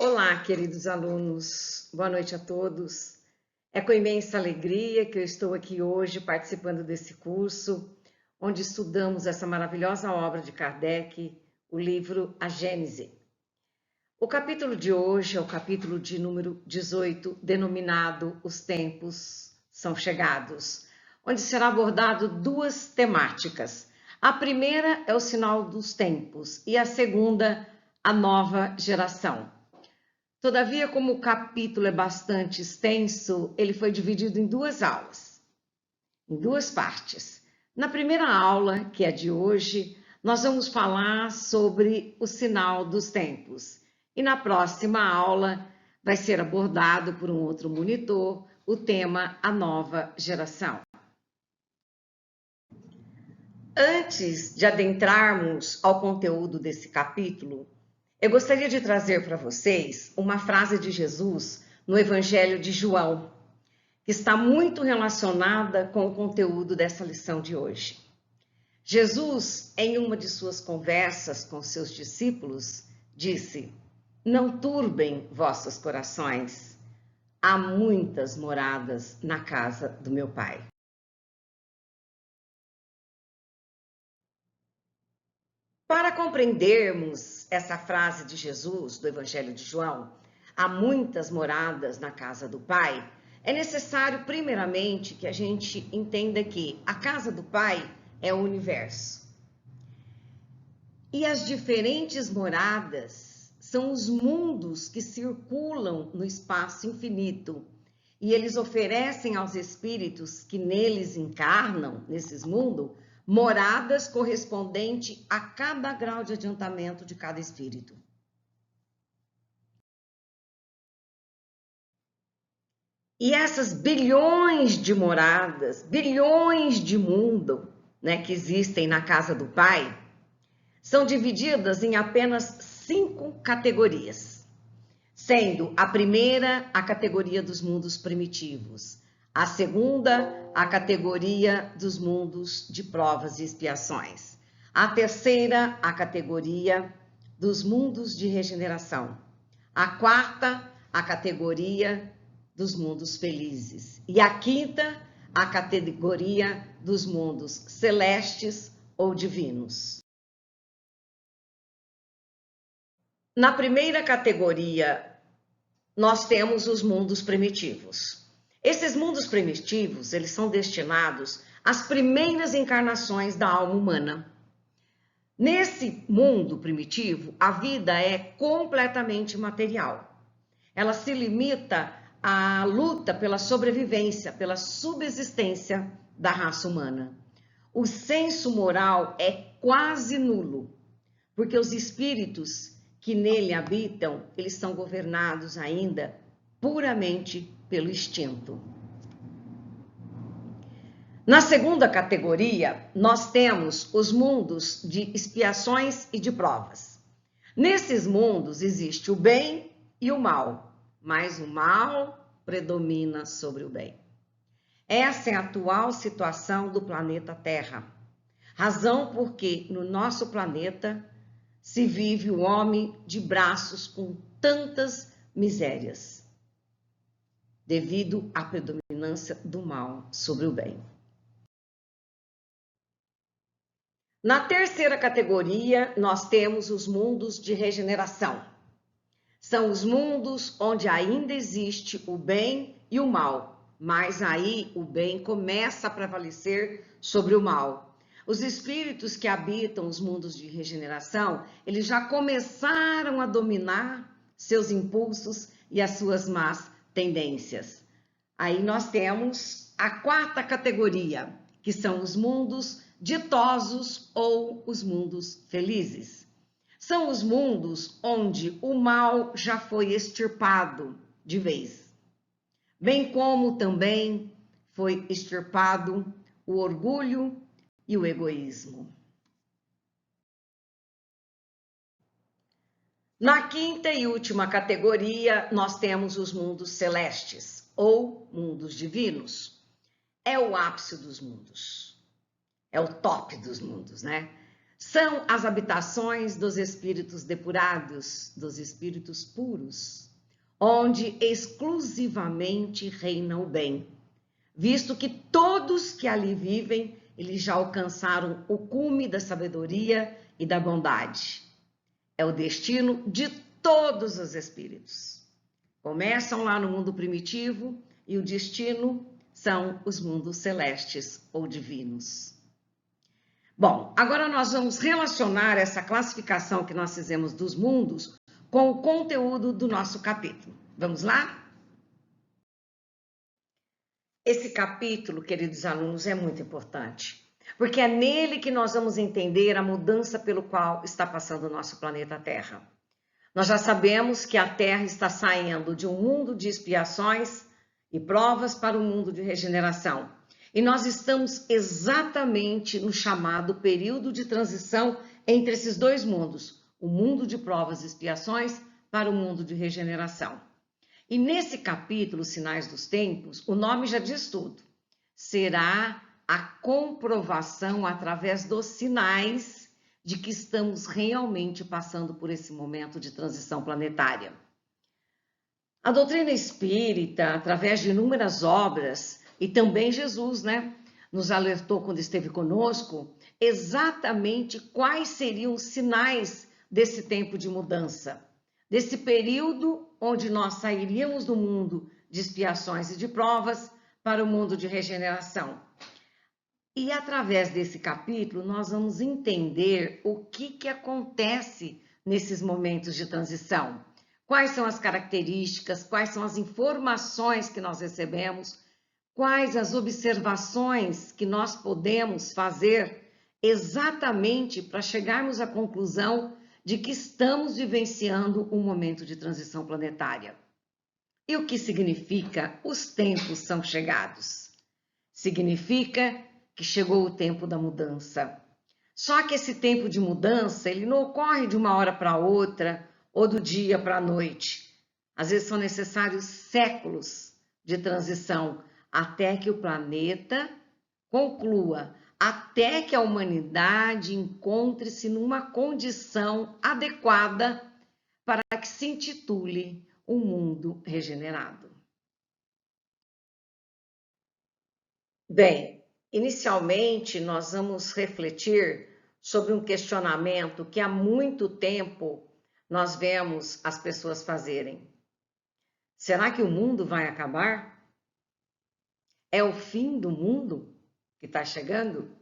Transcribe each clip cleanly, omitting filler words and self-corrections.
Olá, queridos alunos, boa noite a todos. É com imensa alegria que eu estou aqui hoje participando desse curso, onde estudamos essa maravilhosa obra de Kardec, o livro A Gênese. O capítulo de hoje é o capítulo de número 18, denominado Os Tempos São Chegados, onde será abordado duas temáticas. A primeira é o sinal dos tempos e a segunda, a nova geração. Todavia, como o capítulo é bastante extenso, ele foi dividido em duas aulas, em duas partes. Na primeira aula, que é de hoje, nós vamos falar sobre o sinal dos tempos. E na próxima aula vai ser abordado por um outro monitor o tema A Nova Geração. Antes de adentrarmos ao conteúdo desse capítulo, eu gostaria de trazer para vocês uma frase de Jesus no Evangelho de João, que está muito relacionada com o conteúdo dessa lição de hoje. Jesus, em uma de suas conversas com seus discípulos, disse: "Não turbem vossos corações, há muitas moradas na casa do meu Pai." Para compreendermos essa frase de Jesus do Evangelho de João, há muitas moradas na casa do Pai, é necessário, primeiramente, que a gente entenda que a casa do Pai é o universo. E as diferentes moradas são os mundos que circulam no espaço infinito. E eles oferecem aos espíritos que neles encarnam, nesses mundos, moradas correspondentes a cada grau de adiantamento de cada espírito. E essas bilhões de moradas, bilhões de mundo, que existem na casa do Pai, são divididas em apenas 5 categorias, sendo a primeira a categoria dos mundos primitivos, a segunda a categoria dos mundos de provas e expiações, a terceira a categoria dos mundos de regeneração, a quarta a categoria dos mundos felizes e a quinta a categoria dos mundos celestes ou divinos. Na primeira categoria, nós temos os mundos primitivos. Esses mundos primitivos, eles são destinados às primeiras encarnações da alma humana. Nesse mundo primitivo, a vida é completamente material. Ela se limita à luta pela sobrevivência, pela subsistência da raça humana. O senso moral é quase nulo, porque os espíritos que nele habitam, eles são governados ainda puramente pelo instinto. Na segunda categoria, nós temos os mundos de expiações e de provas. Nesses mundos existe o bem e o mal, mas o mal predomina sobre o bem. Essa é a atual situação do planeta Terra, razão porque no nosso planeta se vive o homem de braços com tantas misérias, devido à predominância do mal sobre o bem. Na terceira categoria, nós temos os mundos de regeneração. São os mundos onde ainda existe o bem e o mal, mas aí o bem começa a prevalecer sobre o mal. Os espíritos que habitam os mundos de regeneração, eles já começaram a dominar seus impulsos e as suas más tendências. Aí nós temos a quarta categoria, que são os mundos ditosos ou os mundos felizes. São os mundos onde o mal já foi extirpado de vez, bem como também foi extirpado o orgulho e o egoísmo. Na quinta e última categoria, nós temos os mundos celestes, ou mundos divinos. É o ápice dos mundos, é o top dos mundos, São as habitações dos espíritos depurados, dos espíritos puros, onde exclusivamente reina o bem, visto que todos que ali vivem, eles já alcançaram o cume da sabedoria e da bondade. É o destino de todos os espíritos. Começam lá no mundo primitivo e o destino são os mundos celestes ou divinos. Bom, agora nós vamos relacionar essa classificação que nós fizemos dos mundos com o conteúdo do nosso capítulo. Vamos lá? Esse capítulo, queridos alunos, é muito importante, porque é nele que nós vamos entender a mudança pelo qual está passando o nosso planeta Terra. Nós já sabemos que a Terra está saindo de um mundo de expiações e provas para um mundo de regeneração. E nós estamos exatamente no chamado período de transição entre esses dois mundos, o mundo de provas e expiações para o mundo de regeneração. E nesse capítulo, Sinais dos Tempos, o nome já diz tudo. Será a comprovação através dos sinais de que estamos realmente passando por esse momento de transição planetária. A doutrina espírita, através de inúmeras obras, e também Jesus, nos alertou quando esteve conosco, exatamente quais seriam os sinais desse tempo de mudança, desse período onde nós sairíamos do mundo de expiações e de provas para o mundo de regeneração. E através desse capítulo, nós vamos entender o que acontece nesses momentos de transição. Quais são as características, quais são as informações que nós recebemos, quais as observações que nós podemos fazer exatamente para chegarmos à conclusão de que estamos vivenciando um momento de transição planetária. E o que significa os tempos são chegados? Significa que chegou o tempo da mudança. Só que esse tempo de mudança, ele não ocorre de uma hora para outra ou do dia para a noite. Às vezes são necessários séculos de transição até que o planeta conclua, até que a humanidade encontre-se numa condição adequada para que se intitule um mundo regenerado. Bem, inicialmente nós vamos refletir sobre um questionamento que há muito tempo nós vemos as pessoas fazerem. Será que o mundo vai acabar? É o fim do mundo que está chegando?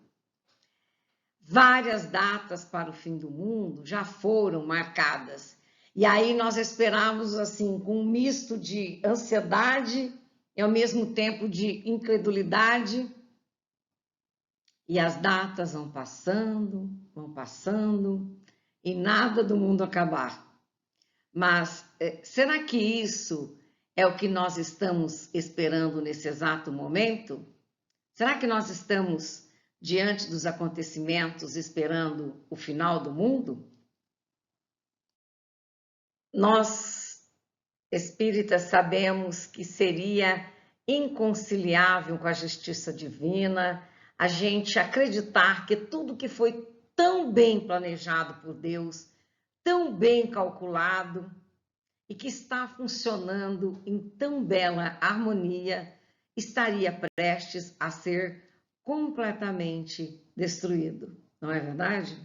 Várias datas para o fim do mundo já foram marcadas. E aí nós esperávamos assim, com um misto de ansiedade e ao mesmo tempo de incredulidade. E as datas vão passando, e nada do mundo acabar. Mas será que isso é o que nós estamos esperando nesse exato momento? Será que nós estamos diante dos acontecimentos esperando o final do mundo? Nós, espíritas, sabemos que seria inconciliável com a justiça divina a gente acreditar que tudo que foi tão bem planejado por Deus, tão bem calculado e que está funcionando em tão bela harmonia, estaria prestes a ser completamente destruído, não é verdade?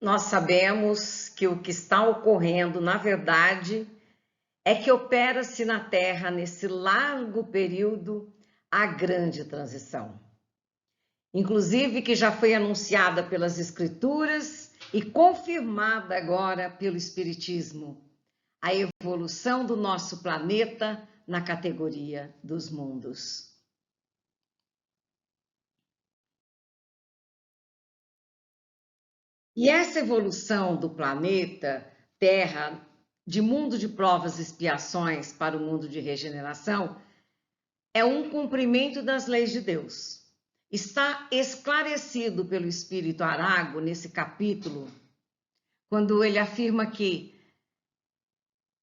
Nós sabemos que o que está ocorrendo, na verdade, é que opera-se na Terra, nesse largo período, a grande transição. Inclusive que já foi anunciada pelas Escrituras e confirmada agora pelo Espiritismo, a evolução do nosso planeta na categoria dos mundos. E essa evolução do planeta Terra, de mundo de provas e expiações para o mundo de regeneração, é um cumprimento das leis de Deus. Está esclarecido pelo Espírito Arago nesse capítulo, quando ele afirma que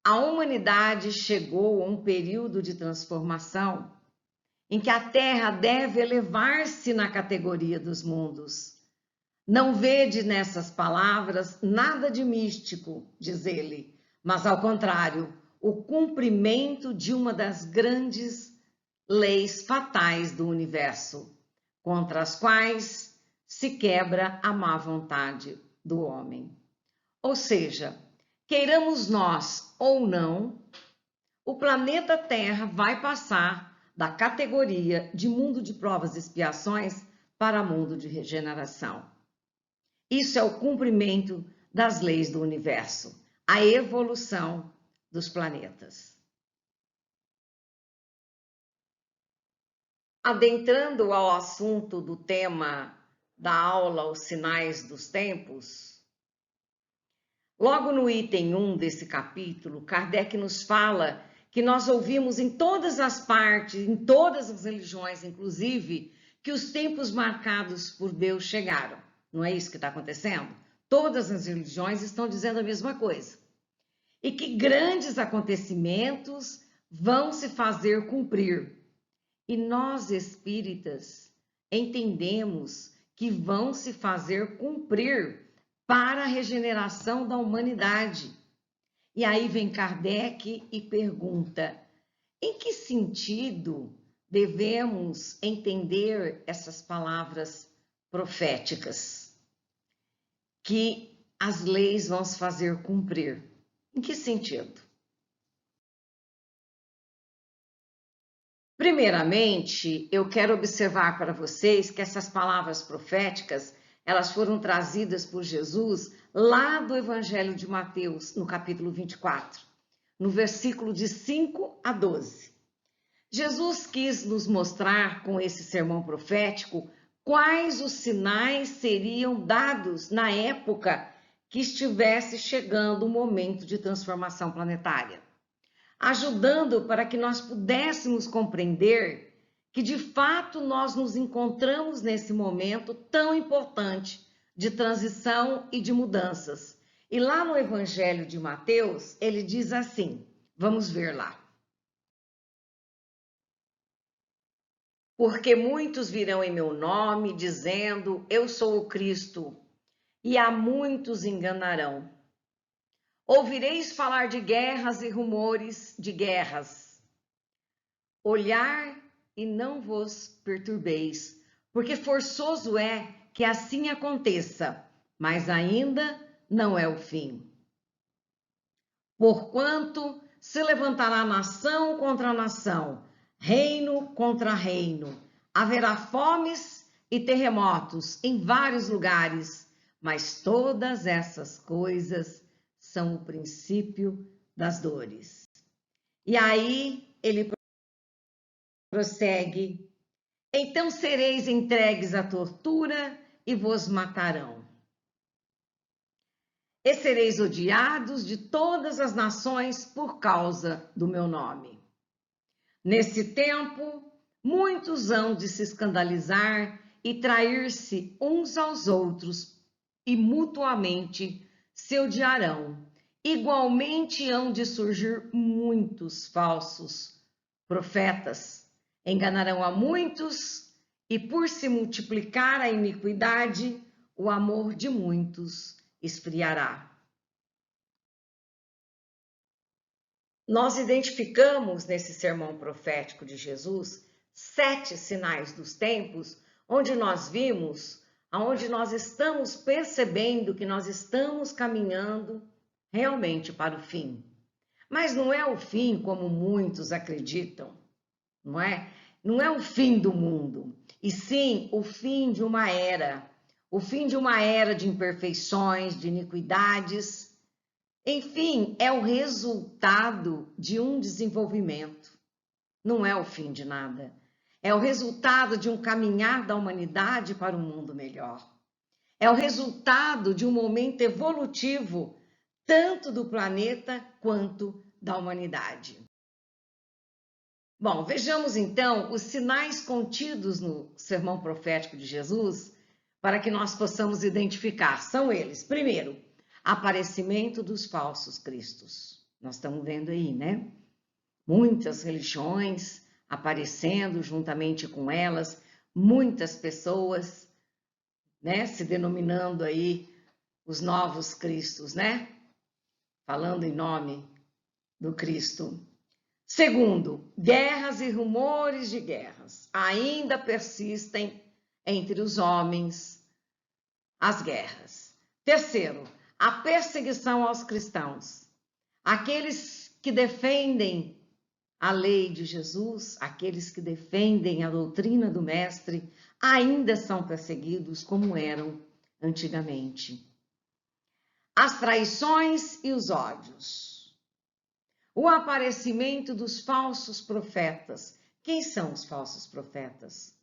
a humanidade chegou a um período de transformação em que a Terra deve elevar-se na categoria dos mundos. Não vede nessas palavras nada de místico, diz ele, mas ao contrário, o cumprimento de uma das grandes leis fatais do universo, contra as quais se quebra a má vontade do homem. Ou seja, queiramos nós ou não, o planeta Terra vai passar da categoria de mundo de provas e expiações para mundo de regeneração. Isso é o cumprimento das leis do universo, a evolução dos planetas. Adentrando ao assunto do tema da aula Os Sinais dos Tempos, logo no item 1 desse capítulo, Kardec nos fala que nós ouvimos em todas as partes, em todas as religiões, inclusive, que os tempos marcados por Deus chegaram. Não é isso que está acontecendo? Todas as religiões estão dizendo a mesma coisa. E que grandes acontecimentos vão se fazer cumprir. E nós, espíritas, entendemos que vão se fazer cumprir para a regeneração da humanidade. E aí vem Kardec e pergunta: em que sentido devemos entender essas palavras proféticas? Que as leis vão se fazer cumprir. Em que sentido? Primeiramente, eu quero observar para vocês que essas palavras proféticas, elas foram trazidas por Jesus lá do Evangelho de Mateus, no capítulo 24, no versículo de 5 a 12. Jesus quis nos mostrar com esse sermão profético quais os sinais seriam dados na época que estivesse chegando o momento de transformação planetária, ajudando para que nós pudéssemos compreender que de fato nós nos encontramos nesse momento tão importante de transição e de mudanças. E lá no Evangelho de Mateus, ele diz assim, vamos ver lá. Porque muitos virão em meu nome, dizendo, eu sou o Cristo, e a muitos enganarão. Ouvireis falar de guerras e rumores de guerras. Olhar e não vos perturbeis, porque forçoso é que assim aconteça, mas ainda não é o fim. Porquanto se levantará nação contra nação, reino contra reino. Haverá fomes e terremotos em vários lugares, mas todas essas coisas são o princípio das dores. E aí ele prossegue: então sereis entregues à tortura e vos matarão. E sereis odiados de todas as nações por causa do meu nome. Nesse tempo, muitos hão de se escandalizar e trair-se uns aos outros, e mutuamente se odiarão. Igualmente hão de surgir muitos falsos profetas, enganarão a muitos, e por se multiplicar a iniquidade, o amor de muitos esfriará. Nós identificamos nesse sermão profético de Jesus 7 sinais dos tempos, onde nós vimos, onde nós estamos percebendo que nós estamos caminhando realmente para o fim. Mas não é o fim como muitos acreditam, não é? Não é o fim do mundo, e sim o fim de uma era, o fim de uma era de imperfeições, de iniquidades. Enfim, é o resultado de um desenvolvimento. Não é o fim de nada. É o resultado de um caminhar da humanidade para um mundo melhor. É o resultado de um momento evolutivo, tanto do planeta quanto da humanidade. Bom, vejamos então os sinais contidos no sermão profético de Jesus para que nós possamos identificar. São eles. Primeiro, aparecimento dos falsos cristos. Nós estamos vendo aí, né? Muitas religiões aparecendo juntamente com elas muitas pessoas, né, se denominando aí os novos Cristos, né? Falando em nome do Cristo. Segundo, guerras e rumores de guerras ainda persistem entre os homens, as guerras. Terceiro, a perseguição aos cristãos. Aqueles que defendem a lei de Jesus, aqueles que defendem a doutrina do Mestre, ainda são perseguidos como eram antigamente. As traições e os ódios. O aparecimento dos falsos profetas. Quem são os falsos profetas?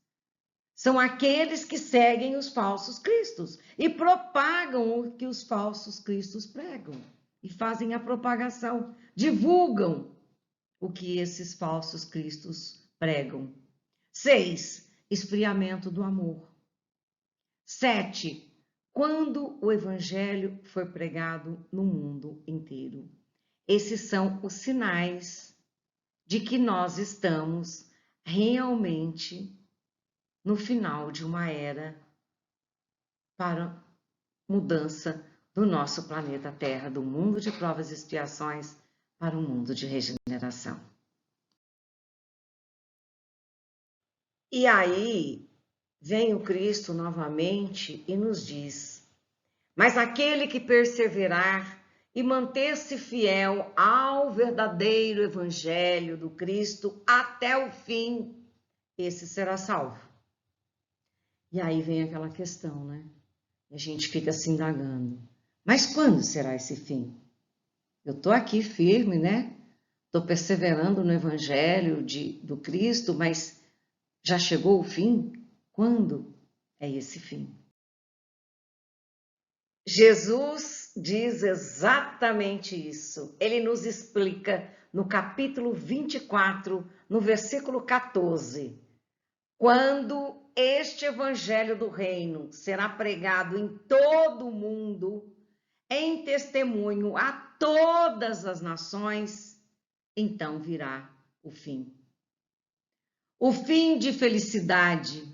São aqueles que seguem os falsos cristos e propagam o que os falsos cristos pregam. E fazem a propagação, divulgam o que esses falsos cristos pregam. 6. Esfriamento do amor. 7. Quando o evangelho foi pregado no mundo inteiro. Esses são os sinais de que nós estamos realmente no final de uma era para mudança do nosso planeta Terra, do mundo de provas e expiações para um mundo de regeneração. E aí vem o Cristo novamente e nos diz: mas aquele que perseverar e manter-se fiel ao verdadeiro evangelho do Cristo até o fim, esse será salvo. E aí vem aquela questão, né? E a gente fica se indagando. Mas quando será esse fim? Eu estou aqui firme, né? Estou perseverando no evangelho do Cristo, mas já chegou o fim? Quando é esse fim? Jesus diz exatamente isso. Ele nos explica no capítulo 24, no versículo 14. Quando este evangelho do reino será pregado em todo o mundo, em testemunho a todas as nações, então virá o fim. O fim de felicidade,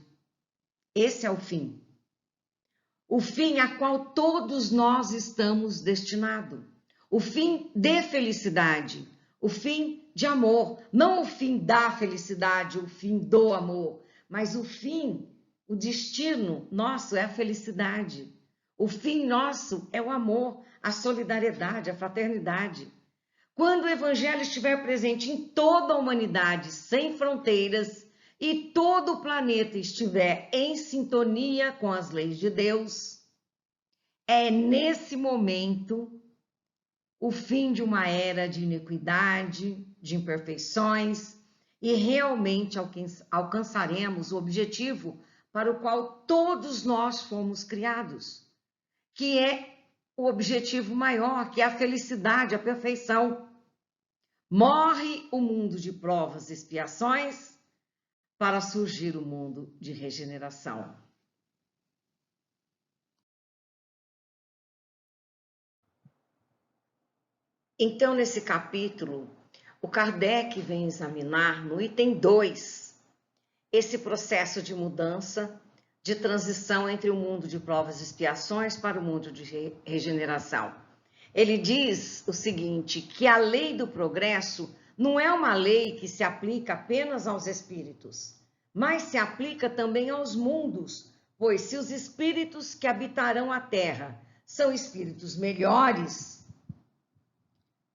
esse é o fim. O fim a qual todos nós estamos destinados. O fim de felicidade, o fim de amor. Não o fim da felicidade, o fim do amor, mas o fim, o destino nosso é a felicidade. O fim nosso é o amor, a solidariedade, a fraternidade. Quando o evangelho estiver presente em toda a humanidade, sem fronteiras, e todo o planeta estiver em sintonia com as leis de Deus, é nesse momento o fim de uma era de iniquidade, de imperfeições, e realmente alcançaremos o objetivo para o qual todos nós fomos criados, que é o objetivo maior, que é a felicidade, a perfeição. Morre o mundo de provas e expiações para surgir o mundo de regeneração. Então, nesse capítulo, o Kardec vem examinar no item 2 esse processo de mudança, de transição entre o mundo de provas e expiações para o mundo de regeneração. Ele diz o seguinte, que a lei do progresso não é uma lei que se aplica apenas aos espíritos, mas se aplica também aos mundos, pois se os espíritos que habitarão a Terra são espíritos melhores,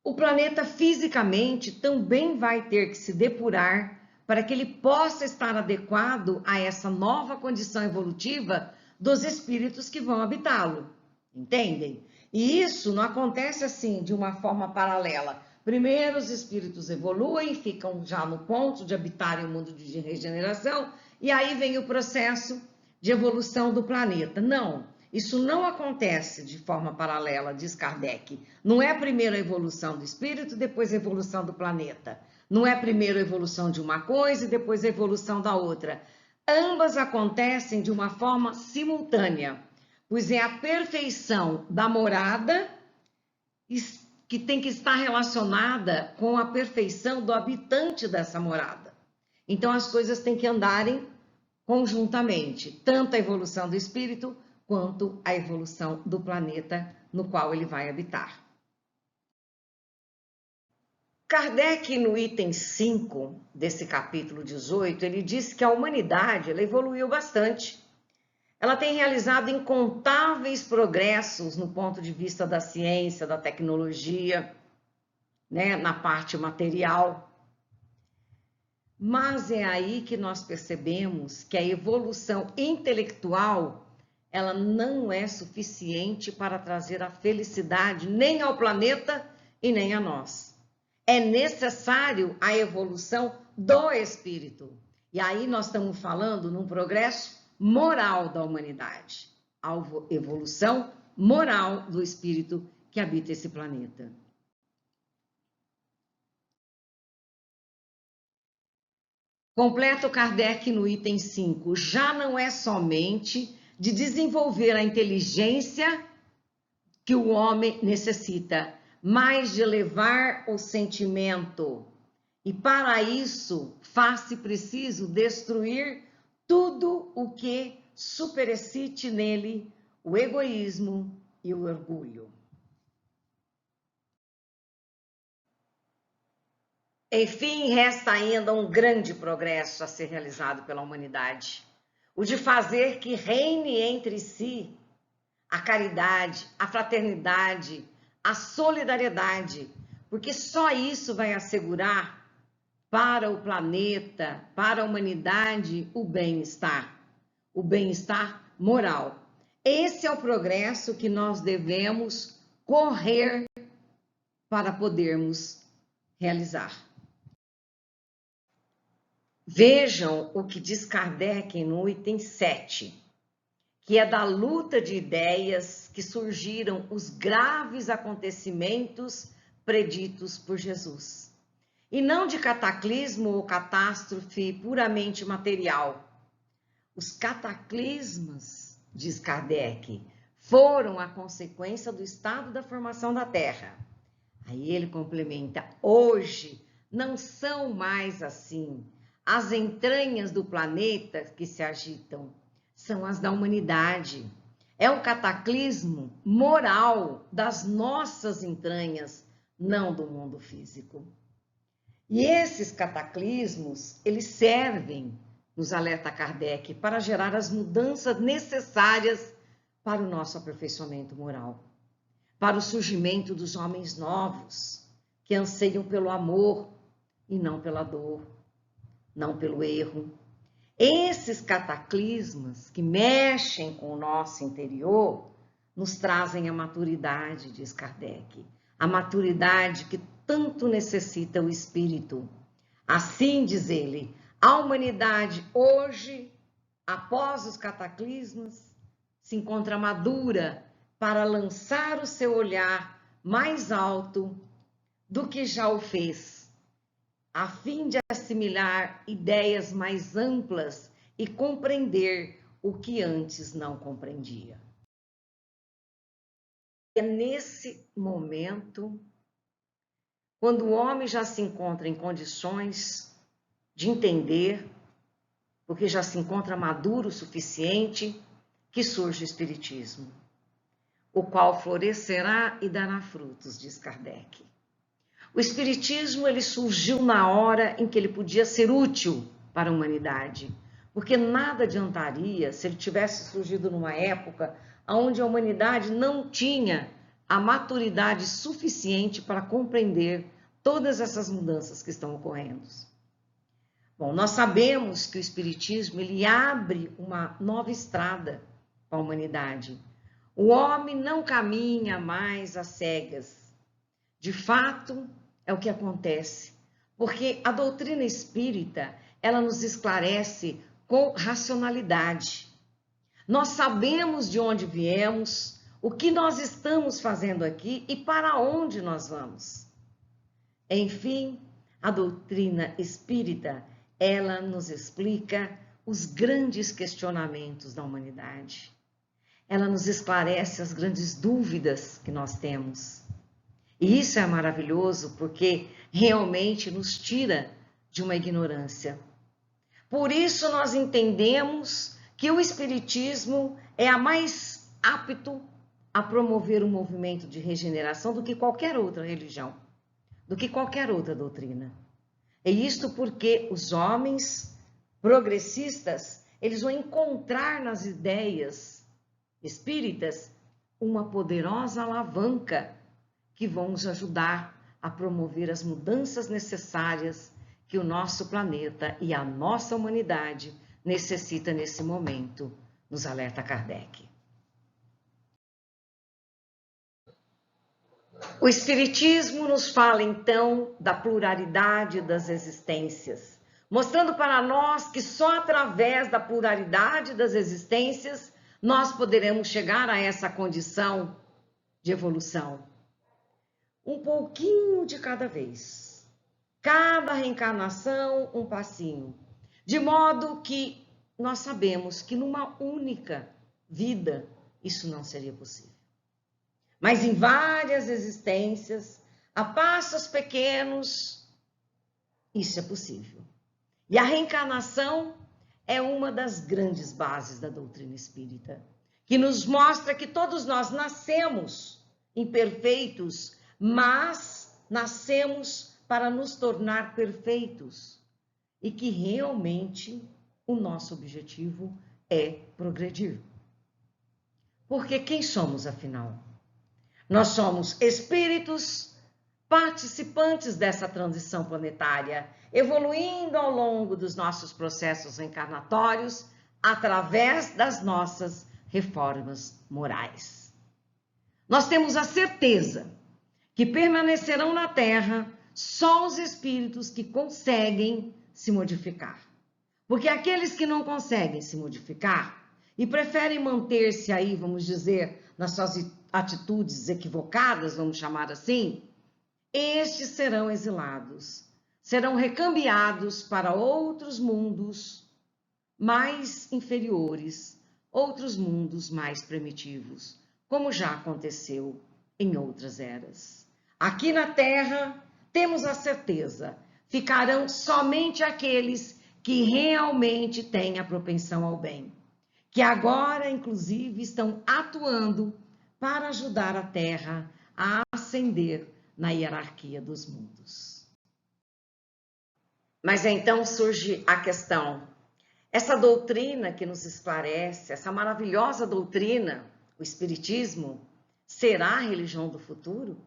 o planeta fisicamente também vai ter que se depurar para que ele possa estar adequado a essa nova condição evolutiva dos espíritos que vão habitá-lo, entendem? E isso não acontece assim, de uma forma paralela. Primeiro os espíritos evoluem, ficam já no ponto de habitarem o mundo de regeneração, e aí vem o processo de evolução do planeta. Não, isso não acontece de forma paralela, diz Kardec. Não é primeiro a evolução do espírito, depois a evolução do planeta. Não é primeiro a evolução de uma coisa e depois a evolução da outra. Ambas acontecem de uma forma simultânea, pois é a perfeição da morada que tem que estar relacionada com a perfeição do habitante dessa morada. Então as coisas têm que andarem conjuntamente, tanto a evolução do espírito quanto a evolução do planeta no qual ele vai habitar. Kardec, no item 5 desse capítulo 18, ele diz que a humanidade ela evoluiu bastante. Ela tem realizado incontáveis progressos no ponto de vista da ciência, da tecnologia, né, na parte material. Mas é aí que nós percebemos que a evolução intelectual ela não é suficiente para trazer a felicidade nem ao planeta e nem a nós. É necessário a evolução do espírito. E aí nós estamos falando num progresso moral da humanidade, a evolução moral do espírito que habita esse planeta. Completa o Kardec no item 5, já não é somente de desenvolver a inteligência que o homem necessita, mas de elevar o sentimento. E para isso, faz-se preciso destruir tudo o que superexcite nele o egoísmo e o orgulho. Enfim, resta ainda um grande progresso a ser realizado pela humanidade, o de fazer que reine entre si a caridade, a fraternidade, a solidariedade, porque só isso vai assegurar para o planeta, para a humanidade, o bem-estar moral. Esse é o progresso que nós devemos correr para podermos realizar. Vejam o que diz Kardec no item 7, que é da luta de ideias que surgiram os graves acontecimentos preditos por Jesus. E não de cataclismo ou catástrofe puramente material. Os cataclismos, diz Kardec, foram a consequência do estado da formação da Terra. Aí ele complementa, hoje não são mais assim. As entranhas do planeta que se agitam são as da humanidade. É o cataclismo moral das nossas entranhas, não do mundo físico. E esses cataclismos, eles servem, nos alerta Kardec, para gerar as mudanças necessárias para o nosso aperfeiçoamento moral, para o surgimento dos homens novos, que anseiam pelo amor e não pela dor, não pelo erro. Esses cataclismos que mexem com o nosso interior nos trazem a maturidade, diz Kardec, a maturidade que tanto necessita o espírito. Assim, diz ele, a humanidade hoje, após os cataclismos, se encontra madura para lançar o seu olhar mais alto do que já o fez, a fim de assimilar ideias mais amplas e compreender o que antes não compreendia. É nesse momento, quando o homem já se encontra em condições de entender, porque já se encontra maduro o suficiente, que surge o Espiritismo, o qual florescerá e dará frutos, diz Kardec. O Espiritismo ele surgiu na hora em que ele podia ser útil para a humanidade, porque nada adiantaria se ele tivesse surgido numa época onde a humanidade não tinha a maturidade suficiente para compreender todas essas mudanças que estão ocorrendo. Bom, nós sabemos que o Espiritismo ele abre uma nova estrada para a humanidade. O homem não caminha mais às cegas. De fato, é o que acontece, porque a doutrina espírita, ela nos esclarece com racionalidade. Nós sabemos de onde viemos, o que nós estamos fazendo aqui e para onde nós vamos. Enfim, a doutrina espírita, ela nos explica os grandes questionamentos da humanidade. Ela nos esclarece as grandes dúvidas que nós temos. E isso é maravilhoso porque realmente nos tira de uma ignorância. Por isso nós entendemos que o Espiritismo é a mais apto a promover um movimento de regeneração do que qualquer outra religião, do que qualquer outra doutrina. E isto porque os homens progressistas, eles vão encontrar nas ideias espíritas uma poderosa alavanca que vão nos ajudar a promover as mudanças necessárias que o nosso planeta e a nossa humanidade necessita nesse momento, nos alerta Kardec. O Espiritismo nos fala, então, da pluralidade das existências, mostrando para nós que só através da pluralidade das existências nós poderemos chegar a essa condição de evolução. Um pouquinho de cada vez, cada reencarnação um passinho, de modo que nós sabemos que numa única vida isso não seria possível. Mas em várias existências, a passos pequenos, isso é possível. E a reencarnação é uma das grandes bases da doutrina espírita, que nos mostra que todos nós nascemos imperfeitos, mas nascemos para nos tornar perfeitos e que realmente o nosso objetivo é progredir. Porque quem somos, afinal? Nós somos espíritos participantes dessa transição planetária, evoluindo ao longo dos nossos processos reencarnatórios através das nossas reformas morais. Nós temos a certeza que permanecerão na Terra só os espíritos que conseguem se modificar. Porque aqueles que não conseguem se modificar e preferem manter-se aí, vamos dizer, nas suas atitudes equivocadas, vamos chamar assim, estes serão exilados, serão recambiados para outros mundos mais inferiores, outros mundos mais primitivos, como já aconteceu em outras eras. Aqui na Terra, temos a certeza, ficarão somente aqueles que realmente têm a propensão ao bem, que agora, inclusive, estão atuando para ajudar a Terra a ascender na hierarquia dos mundos. Mas então surge a questão, essa doutrina que nos esclarece, essa maravilhosa doutrina, o Espiritismo, será a religião do futuro?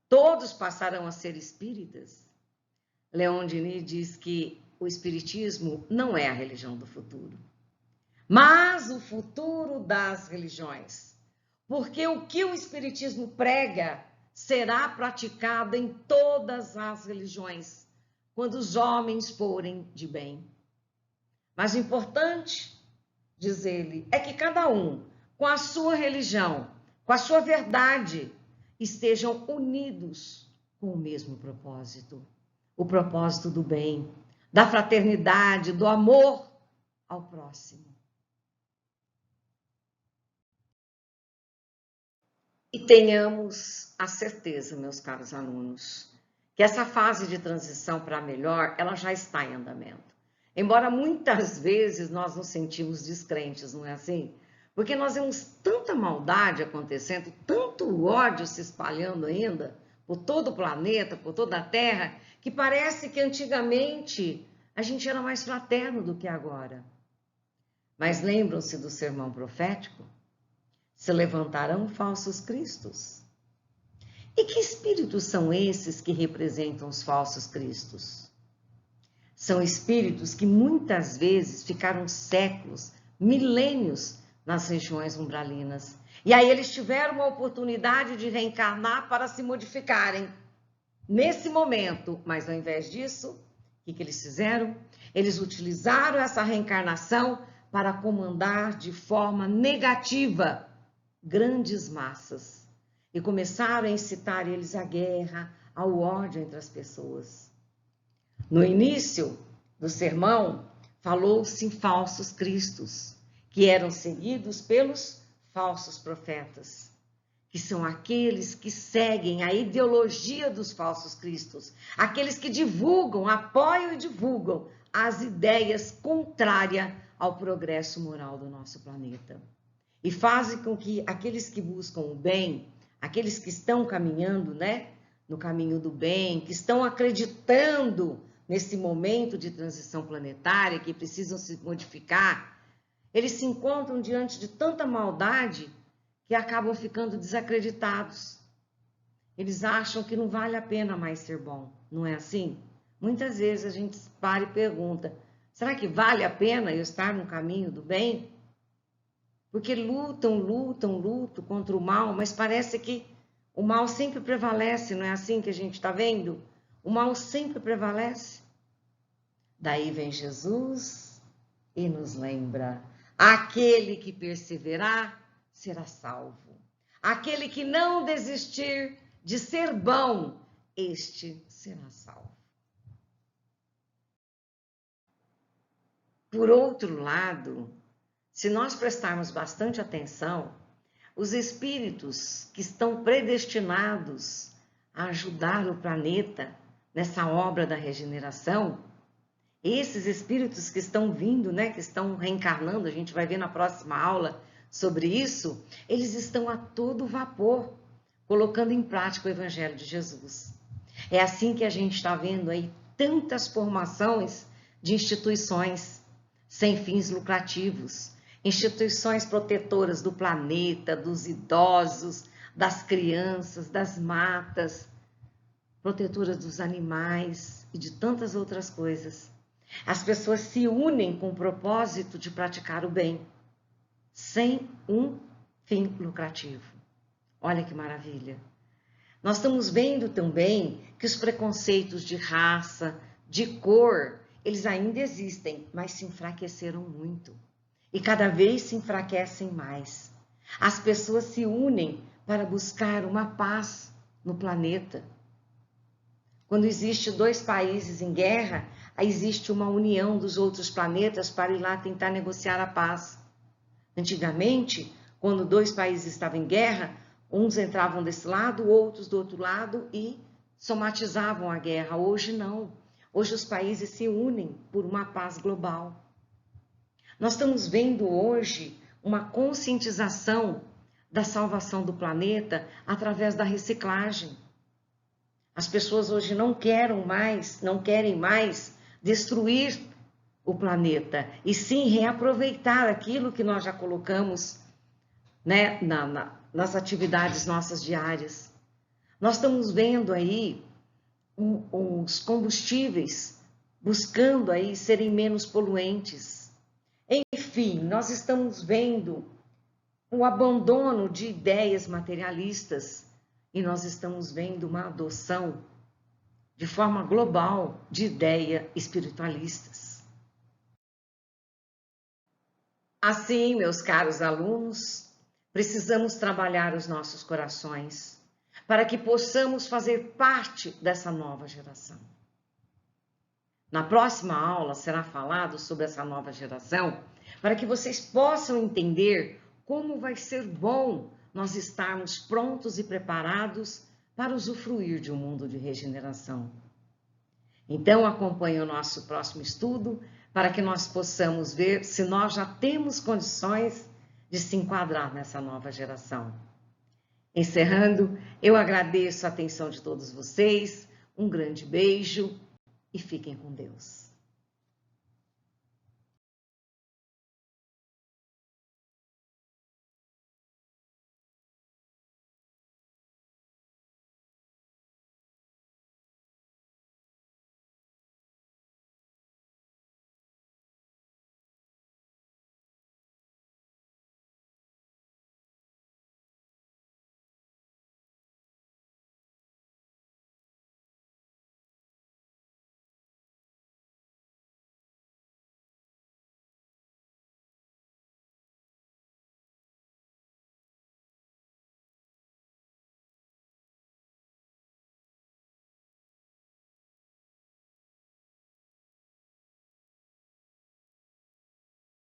Todos passarão a ser espíritas? Leon Denis diz que o Espiritismo não é a religião do futuro, mas o futuro das religiões. Porque o que o Espiritismo prega será praticado em todas as religiões, quando os homens forem de bem. Mas o importante, diz ele, é que cada um, com a sua religião, com a sua verdade, estejam unidos com o mesmo propósito. O propósito do bem, da fraternidade, do amor ao próximo. E tenhamos a certeza, meus caros alunos, que essa fase de transição para melhor, ela já está em andamento. Embora muitas vezes nós nos sentimos descrentes, não é assim? Porque nós vemos tanta maldade acontecendo, tanto ódio se espalhando ainda por todo o planeta, por toda a Terra, que parece que antigamente a gente era mais fraterno do que agora. Mas lembram-se do sermão profético? Se levantarão falsos cristos. E que espíritos são esses que representam os falsos cristos? São espíritos que muitas vezes ficaram séculos, milênios nas regiões umbralinas. E aí eles tiveram uma oportunidade de reencarnar para se modificarem nesse momento. Mas ao invés disso, o que eles fizeram? Eles utilizaram essa reencarnação para comandar de forma negativa grandes massas. E começaram a incitar eles à guerra, ao ódio entre as pessoas. No início do sermão, falou-se em falsos cristos, que eram seguidos pelos falsos profetas, que são aqueles que seguem a ideologia dos falsos cristos, aqueles que divulgam, apoiam e divulgam as ideias contrárias ao progresso moral do nosso planeta. E fazem com que aqueles que buscam o bem, aqueles que estão caminhando, né, no caminho do bem, que estão acreditando nesse momento de transição planetária, que precisam se modificar, eles se encontram diante de tanta maldade que acabam ficando desacreditados. Eles acham que não vale a pena mais ser bom, não é assim? Muitas vezes a gente para e pergunta, será que vale a pena eu estar no caminho do bem? Porque lutam contra o mal, mas parece que o mal sempre prevalece, não é assim que a gente está vendo? O mal sempre prevalece. Daí vem Jesus e nos lembra, aquele que perseverar será salvo. Aquele que não desistir de ser bom, este será salvo. Por outro lado, se nós prestarmos bastante atenção, os espíritos que estão predestinados a ajudar o planeta nessa obra da regeneração, esses espíritos que estão vindo, né, que estão reencarnando, a gente vai ver na próxima aula sobre isso, eles estão a todo vapor, colocando em prática o Evangelho de Jesus. É assim que a gente está vendo aí tantas formações de instituições sem fins lucrativos, instituições protetoras do planeta, dos idosos, das crianças, das matas, protetoras dos animais e de tantas outras coisas. As pessoas se unem com o propósito de praticar o bem, sem um fim lucrativo. Olha que maravilha! Nós estamos vendo também que os preconceitos de raça, de cor, eles ainda existem, mas se enfraqueceram muito. E cada vez se enfraquecem mais. As pessoas se unem para buscar uma paz no planeta. Quando existe dois países em guerra, existe uma união dos outros planetas para ir lá tentar negociar a paz. Antigamente, quando dois países estavam em guerra, uns entravam desse lado, outros do outro lado e somatizavam a guerra. Hoje não. Hoje os países se unem por uma paz global. Nós estamos vendo hoje uma conscientização da salvação do planeta através da reciclagem. As pessoas hoje não querem mais destruir o planeta, e sim reaproveitar aquilo que nós já colocamos, né, nas atividades nossas diárias. Nós estamos vendo aí os combustíveis buscando aí serem menos poluentes. Enfim, nós estamos vendo o abandono de ideias materialistas e nós estamos vendo uma adoção de forma global de ideias espiritualistas. Assim, meus caros alunos, precisamos trabalhar os nossos corações para que possamos fazer parte dessa nova geração. Na próxima aula será falado sobre essa nova geração, para que vocês possam entender como vai ser bom nós estarmos prontos e preparados para usufruir de um mundo de regeneração. Então, acompanhe o nosso próximo estudo para que nós possamos ver se nós já temos condições de se enquadrar nessa nova geração. Encerrando, eu agradeço a atenção de todos vocês, um grande beijo e fiquem com Deus.